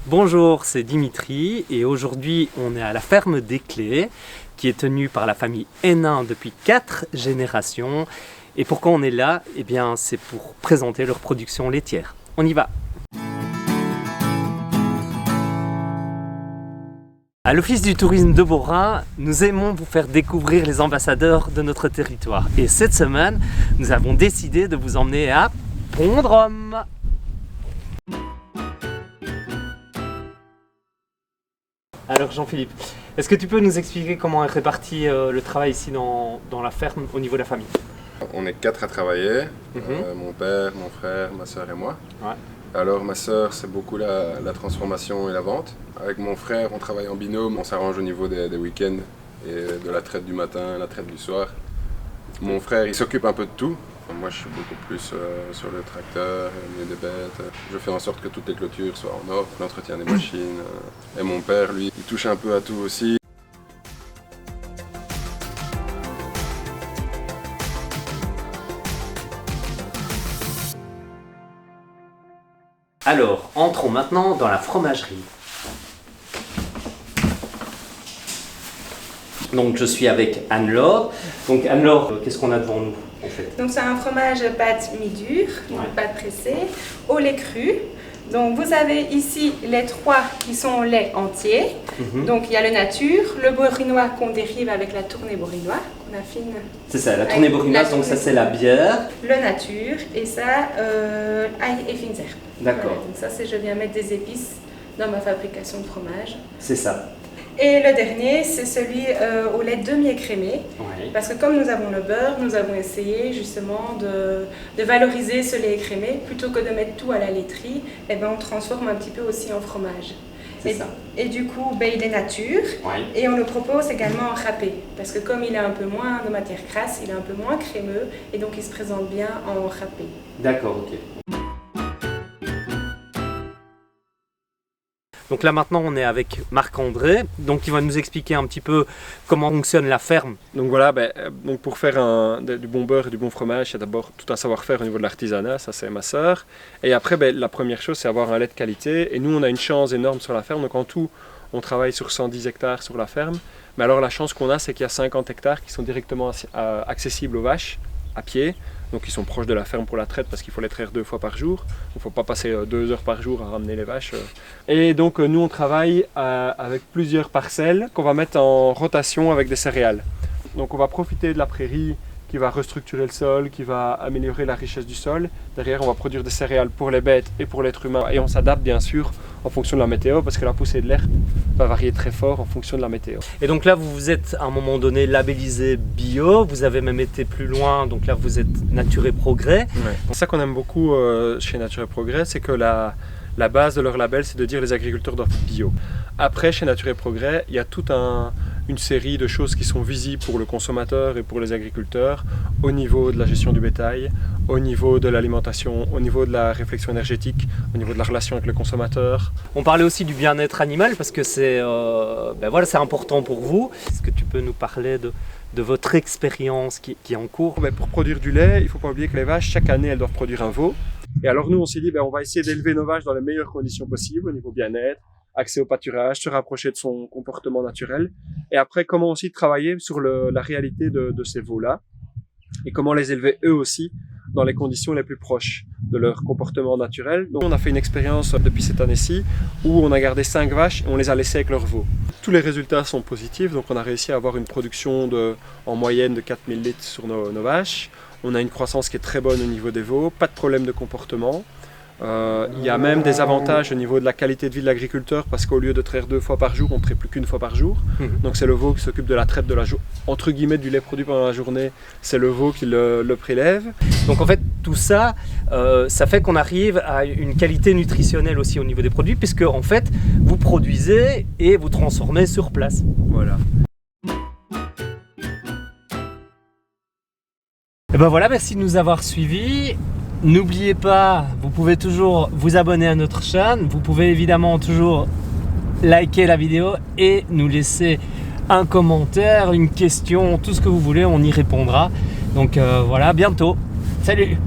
Bonjour, c'est Dimitri et aujourd'hui on est à la ferme des Clés qui est tenue par la famille Hénin depuis 4 générations. Et pourquoi on est là? Eh bien c'est pour présenter leur production laitière. On y va! À l'Office du tourisme de Beaurain, nous aimons vous faire découvrir les ambassadeurs de notre territoire. Et cette semaine, nous avons décidé de vous emmener à Pont-de-Rome. Alors Jean-Philippe, est-ce que tu peux nous expliquer comment est réparti le travail ici dans la ferme au niveau de la famille? On est 4 à travailler, mon père, mon frère, ma soeur et moi. Ouais. Alors ma soeur, c'est beaucoup la transformation et la vente. Avec mon frère, on travaille en binôme, on s'arrange au niveau des week-ends et de la traite du matin, la traite du soir. Mon frère, il s'occupe un peu de tout. Moi, je suis beaucoup plus sur le tracteur, le milieu des bêtes. Je fais en sorte que toutes les clôtures soient en ordre, l'entretien des machines. Et mon père, lui, il touche un peu à tout aussi. Alors, entrons maintenant dans la fromagerie. Donc, je suis avec Anne-Laure. Donc, Anne-Laure, qu'est-ce qu'on a devant nous en fait? Donc, c'est un fromage pâte mi-dure, pâte pressée, au lait cru. Donc, vous avez ici les 3 qui sont au lait entier. Donc, il y a le nature, le bourinois qu'on dérive avec la tournée bourinois, qu'on affine. C'est ça, la tournée bourinoise, donc ça c'est la bière. Le nature, et ça, ail et fines herbes. D'accord. Voilà, donc ça, c'est je viens mettre des épices dans ma fabrication de fromage. C'est ça. Et le dernier, c'est celui au lait demi-écrémé. Oui. Parce que comme nous avons le beurre, nous avons essayé justement de valoriser ce lait écrémé. Plutôt que de mettre tout à la laiterie, eh ben, on transforme un petit peu aussi en fromage. C'est ça. Et du coup, ben, il est nature. Oui. Et on le propose également en râpé. Parce que comme il a un peu moins de matière grasse, il est un peu moins crémeux. Et donc il se présente bien en râpé. D'accord, ok. Donc là maintenant on est avec Marc-André, donc il va nous expliquer un petit peu comment fonctionne la ferme. Donc voilà, donc pour faire du bon beurre et du bon fromage, il y a d'abord tout un savoir-faire au niveau de l'artisanat, ça c'est ma sœur. Et après la première chose c'est avoir un lait de qualité. Et nous on a une chance énorme sur la ferme, donc en tout on travaille sur 110 hectares sur la ferme. Mais alors la chance qu'on a c'est qu'il y a 50 hectares qui sont directement accessibles aux vaches à pied. Donc ils sont proches de la ferme pour la traite parce qu'il faut les traire 2 fois par jour. Il ne faut pas passer 2 heures par jour à ramener les vaches. Et donc nous on travaille avec plusieurs parcelles qu'on va mettre en rotation avec des céréales. Donc on va profiter de la prairie qui va restructurer le sol, qui va améliorer la richesse du sol. Derrière on va produire des céréales pour les bêtes et pour l'être humain. Et on s'adapte bien sûr en fonction de la météo parce que la poussée de l'air va varier très fort en fonction de la météo. Et donc là vous vous êtes à un moment donné labellisé bio, vous avez même été plus loin, donc là vous êtes Nature et Progrès. Ouais. C'est ça qu'on aime beaucoup chez Nature et Progrès, c'est que la base de leur label c'est de dire les agriculteurs doivent être bio. Après chez Nature et Progrès, il y a toute une série de choses qui sont visibles pour le consommateur et pour les agriculteurs au niveau de la gestion du bétail, au niveau de l'alimentation, au niveau de la réflexion énergétique, au niveau de la relation avec le consommateur. On parlait aussi du bien-être animal parce que c'est voilà, c'est important pour vous. Est-ce que tu peux nous parler de votre expérience qui est en cours? Pour produire du lait, il ne faut pas oublier que les vaches, chaque année, elles doivent produire un veau. Et alors nous, on s'est dit, on va essayer d'élever nos vaches dans les meilleures conditions possibles au niveau bien-être, accès au pâturage, se rapprocher de son comportement naturel. Et après, comment aussi travailler sur la réalité de ces veaux-là et comment les élever eux aussi dans les conditions les plus proches de leur comportement naturel. Donc on a fait une expérience depuis cette année-ci où on a gardé 5 vaches et on les a laissées avec leurs veaux. Tous les résultats sont positifs, donc on a réussi à avoir une production en moyenne de 4000 litres sur nos vaches. On a une croissance qui est très bonne au niveau des veaux, pas de problème de comportement. Il y a même des avantages au niveau de la qualité de vie de l'agriculteur parce qu'au lieu de traire 2 fois par jour, on ne traite plus qu'1 fois par jour. Donc c'est le veau qui s'occupe de la traite de entre guillemets du lait produit pendant la journée, c'est le veau qui le prélève. Donc en fait tout ça, ça fait qu'on arrive à une qualité nutritionnelle aussi au niveau des produits puisque en fait vous produisez et vous transformez sur place. Voilà. Et ben voilà, merci de nous avoir suivis. N'oubliez pas, vous pouvez toujours vous abonner à notre chaîne. Vous pouvez évidemment toujours liker la vidéo et nous laisser un commentaire, une question, tout ce que vous voulez, on y répondra. Donc voilà, bientôt. Salut!